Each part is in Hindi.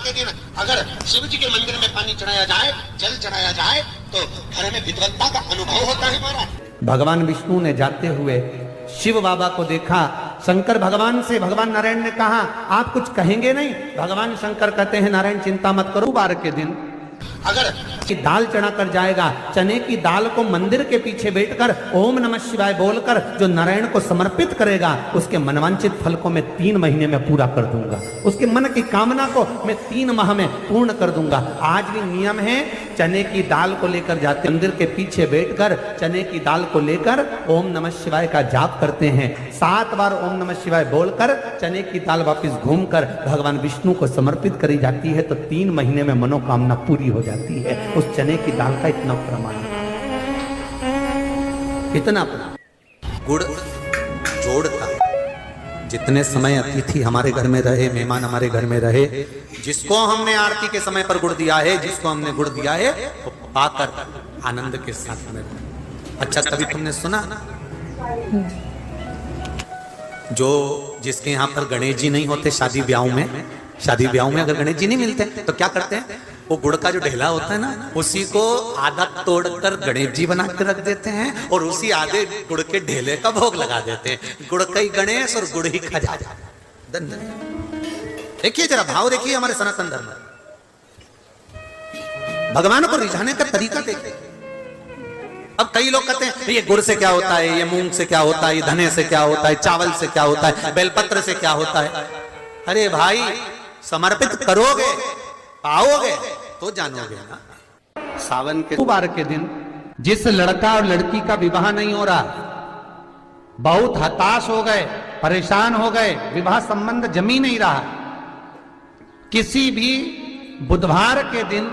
के दिन अगर शिव जी के मंदिर में पानी चढ़ाया जाए, जल चढ़ाया जाए, तो घर में विद्वत्ता का अनुभव होता है महाराज। भगवान विष्णु ने जाते हुए शिव बाबा को देखा। शंकर भगवान से, भगवान नारायण ने कहा आप कुछ कहेंगे नहीं? भगवान शंकर कहते हैं नारायण चिंता मत करो, बार के दिन अगर की दाल चढ़ा कर जाएगा, चने की दाल को मंदिर के पीछे बैठकर ओम नमः शिवाय बोलकर जो नारायण को समर्पित करेगा, उसके मनवांचित फल को मैं 3 महीने में पूरा कर दूंगा। उसके मन की कामना को मैं 3 माह में पूर्ण कर दूंगा। आज भी नियम है, चने की दाल को लेकर जाते मंदिर के पीछे बैठकर चने की दाल को लेकर ओम नमः शिवाय का जाप करते हैं। 7 बार ओम नमः शिवाय बोलकर चने की दाल वापस घूमकर भगवान विष्णु को समर्पित करी जाती है, तो 3 महीने में मनोकामना पूरी हो जाती है। उस चने की दाल का इतना प्रमाण है, इतना गुड़ जोड़ता है। जितने समय अतिथि हमारे घर में रहे, मेहमान हमारे घर में रहे, जिसको हमने आरती के समय पर गुड़ दिया है, जिसको हमने गुड़ दिया है, वो पाकर आनंद के साथ में। अच्छा, कभी तुमने सुना जो जिसके यहाँ पर गणेश जी नहीं होते, शादी ब्याह में अगर गणेश जी नहीं मिलते तो क्या करते हैं, वो गुड़ का जो ढेला होता है ना, उसी को आधा तोड़कर गणेश जी बना के रख देते हैं और उसी आधे गुड़ के ढेले का भोग लगा देते हैं। गुड़ का ही गणेश और गुड़ ही खजाना। देखिए जरा भाव देखिए हमारे सनातन धर्म में। भगवान को रिझाने का तरीका देखिए। अब कई लोग कहते हैं ये गुड़ से क्या होता है, ये मूंग से क्या होता है, ये धने से क्या होता है, चावल से क्या होता है, बेलपत्र से क्या होता है। अरे भाई, समर्पित करोगे, पाओगे तो जानोगे ना। सावन के बार के दिन जिस लड़का और लड़की का विवाह नहीं हो रहा, बहुत हताश हो गए, परेशान हो गए, विवाह संबंध जमी नहीं रहा, किसी भी बुधवार के दिन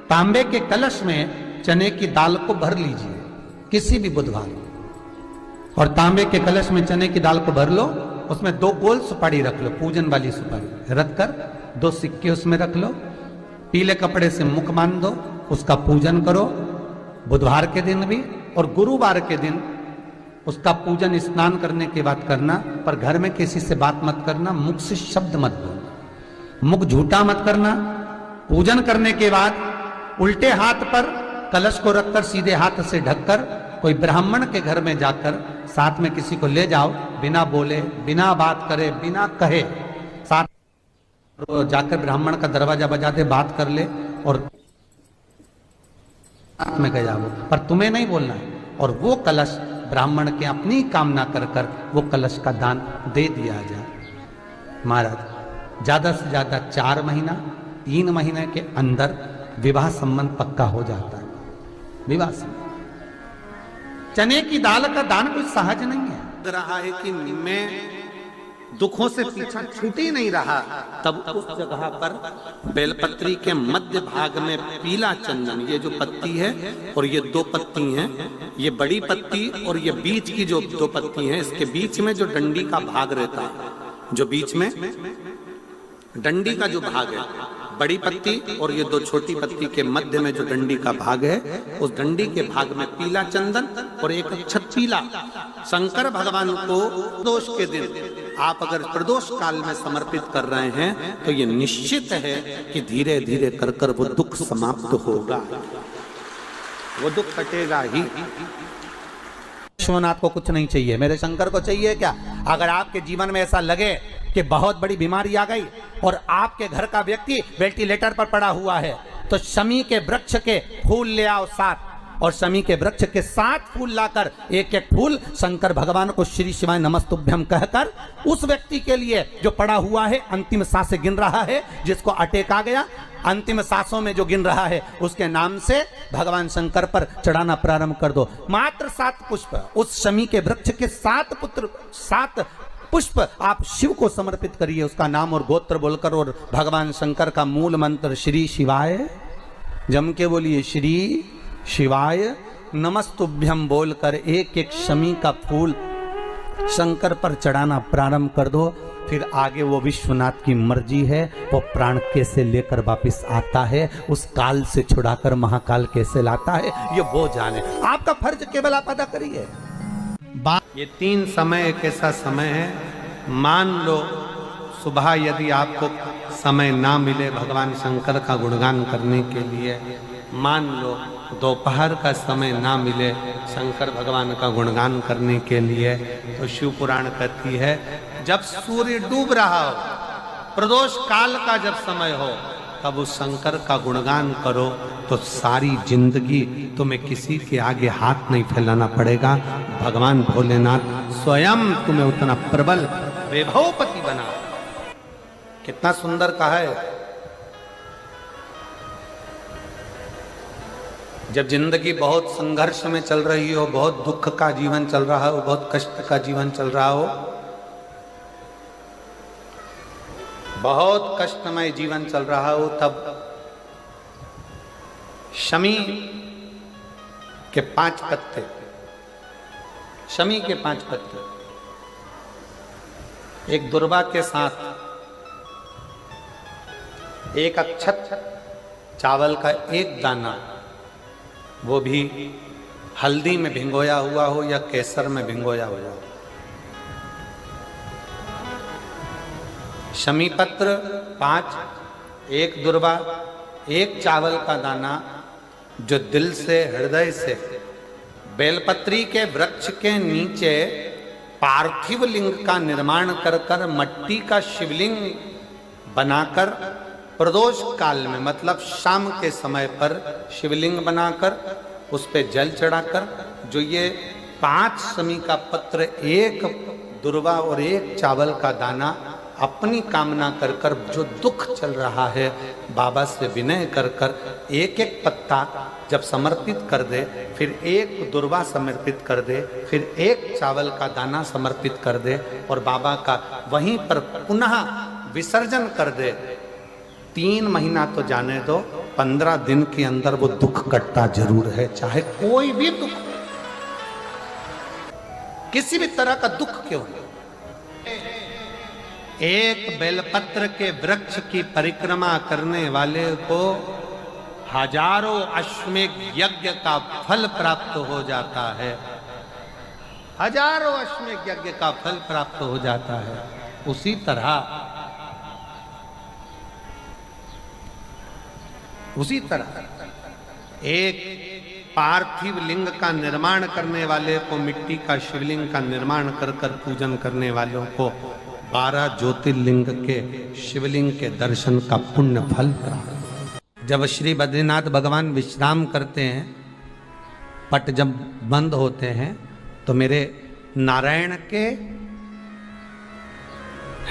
तांबे के कलश में चने की दाल को भर लीजिए, किसी भी बुधवार, और तांबे के कलश में चने की दाल को भर लो। उसमें 2 गोल सुपारी रख लो, पूजन वाली सुपारी रखकर 2 सिक्के उसमें रख लो, पीले कपड़े से मुख बांध दो, उसका पूजन करो बुधवार के दिन भी, और गुरुवार के दिन उसका पूजन स्नान करने के बाद करना। पर घर में किसी से बात मत करना, मुख से शब्द मत बोलना, मुख झूठा मत करना। पूजन करने के बाद उल्टे हाथ पर कलश को रखकर सीधे हाथ से ढककर कोई ब्राह्मण के घर में जाकर साथ में किसी को ले जाओ, बिना बोले, बिना बात करे, बिना कहे, साथ जाकर ब्राह्मण का दरवाजा बजा दे, बात कर ले और साथ में जाओ, पर तुम्हें नहीं बोलना है। और वो कलश ब्राह्मण के अपनी कामना कर कर वो कलश का दान दे दिया जाए। महाराज, ज्यादा से ज्यादा 4 महीना 3 महीने के अंदर विवाह संबंध पक्का हो जाता है। विवाह संबंध, चने की दाल का दान कोई सहज नहीं है। रहा है कि मैं दुखों से पीछा छूट ही नहीं रहा, तब उस जगह पर बेलपत्री के मध्य भाग में पीला चंदन, ये जो पत्ती है और ये 2 पत्ती हैं, ये बड़ी पत्ती और ये बीच की जो 2 पत्ती हैं, इसके बीच में जो डंडी का भाग रहता है, जो बीच में डंडी का जो भाग है, बड़ी पत्ती और ये 2 छोटी पत्ती के मध्य में जो डंडी का भाग है, उस डंडी के भाग में पीला चंदन और एक अक्षत पीला। शंकर भगवान को प्रदोष के दिन आप अगर प्रदोष काल में समर्पित कर रहे हैं, तो ये निश्चित है कि धीरे धीरे कर कर वो दुख समाप्त होगा, वो दुख कटेगा ही। विश्वनाथ को कुछ नहीं चाहिए, मेरे शंकर को चाहिए क्या? अगर आपके जीवन में ऐसा लगे कि बहुत बड़ी बीमारी आ गई और आपके घर का व्यक्ति वेंटिलेटर पर पड़ा हुआ है, तो शमी के वृक्ष के फूल ले आओ 7, और शमी के वृक्ष के 7 फूल लाकर एक एक फूल शंकर भगवान को श्री शिवाय नमस्तुभ्यम कहकर उस व्यक्ति के लिए जो पड़ा हुआ है, अंतिम सांसें गिन रहा है, जिसको अटैक आ गया, अंतिम सांसों में जो गिन रहा है, उसके नाम से भगवान शंकर पर चढ़ाना प्रारंभ कर दो। मात्र 7 पुष्प, उस शमी के वृक्ष के 7 पुष्प आप शिव को समर्पित करिए, उसका नाम और गोत्र बोलकर, और भगवान शंकर का मूल मंत्र श्री शिवाय, जम के बोलिए श्री शिवाय नमस्तुभ्यम बोलकर एक एक शमी का फूल शंकर पर चढ़ाना प्रारंभ कर दो। फिर आगे वो विश्वनाथ की मर्जी है, वो प्राण कैसे लेकर वापिस आता है, उस काल से छुड़ाकर महाकाल कैसे लाता है, ये वो जाने। आपका फर्ज केवल आप अदा करिए। ये 3 समय एक ऐसा समय है, मान लो सुबह यदि आपको समय ना मिले भगवान शंकर का गुणगान करने के लिए, मान लो दोपहर का समय ना मिले शंकर भगवान का गुणगान करने के लिए, तो शिव पुराण कहती है जब सूर्य डूब रहा हो, प्रदोष काल का जब समय हो, तब उस शंकर का गुणगान करो तो सारी जिंदगी तुम्हें किसी के आगे हाथ नहीं फैलाना पड़ेगा। भगवान भोलेनाथ स्वयं तुम्हें उतना प्रबल वैभवपति बना। कितना सुंदर कहा है। जब जिंदगी बहुत संघर्ष में चल रही हो, बहुत दुख का जीवन चल रहा हो, बहुत कष्ट का जीवन चल रहा हो, बहुत कष्टमय जीवन चल रहा हो, तब शमी के 5 पत्ते, शमी के 5 पत्ते, एक दुर्वा के साथ एक अक्षत चावल का एक दाना, वो भी हल्दी में भिंगोया हुआ हो या केसर में भिंगोया हुआ हो, शमी पत्र 5, एक दुर्वा, एक चावल का दाना, जो दिल से हृदय से बेलपत्री के वृक्ष के नीचे पार्थिव लिंग का निर्माण कर कर मट्टी का शिवलिंग बनाकर प्रदोष काल में, मतलब शाम के समय पर शिवलिंग बनाकर उस पे जल चढ़ाकर, जो ये 5 शमी का पत्र, एक दुर्वा और एक चावल का दाना, अपनी कामना कर कर जो दुख चल रहा है बाबा से विनय कर कर एक एक पत्ता जब समर्पित कर दे, फिर एक दुर्वा समर्पित कर दे, फिर एक चावल का दाना समर्पित कर दे और बाबा का वहीं पर पुनः विसर्जन कर दे, 3 महीना तो जाने दो, 15 दिन के अंदर वो दुख कटता जरूर है। चाहे कोई भी दुख, किसी भी तरह का दुख क्यों हो। एक बेलपत्र के वृक्ष की परिक्रमा करने वाले को हजारों अश्वमेध यज्ञ का फल प्राप्त हो जाता है, हजारों अश्वमेध यज्ञ का फल प्राप्त हो जाता है। उसी तरह एक पार्थिव लिंग का निर्माण करने वाले को, मिट्टी का शिवलिंग का निर्माण कर कर पूजन करने वालों को 12 ज्योतिर्लिंग के शिवलिंग के दर्शन का पुण्य फल प्राप्त। जब श्री बद्रीनाथ भगवान विश्राम करते हैं, पट जब बंद होते हैं, तो मेरे नारायण के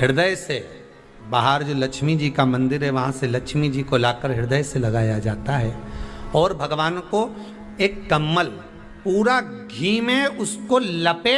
हृदय से बाहर जो लक्ष्मी जी का मंदिर है, वहां से लक्ष्मी जी को लाकर हृदय से लगाया जाता है और भगवान को एक कम्मल पूरा घी में उसको लपेट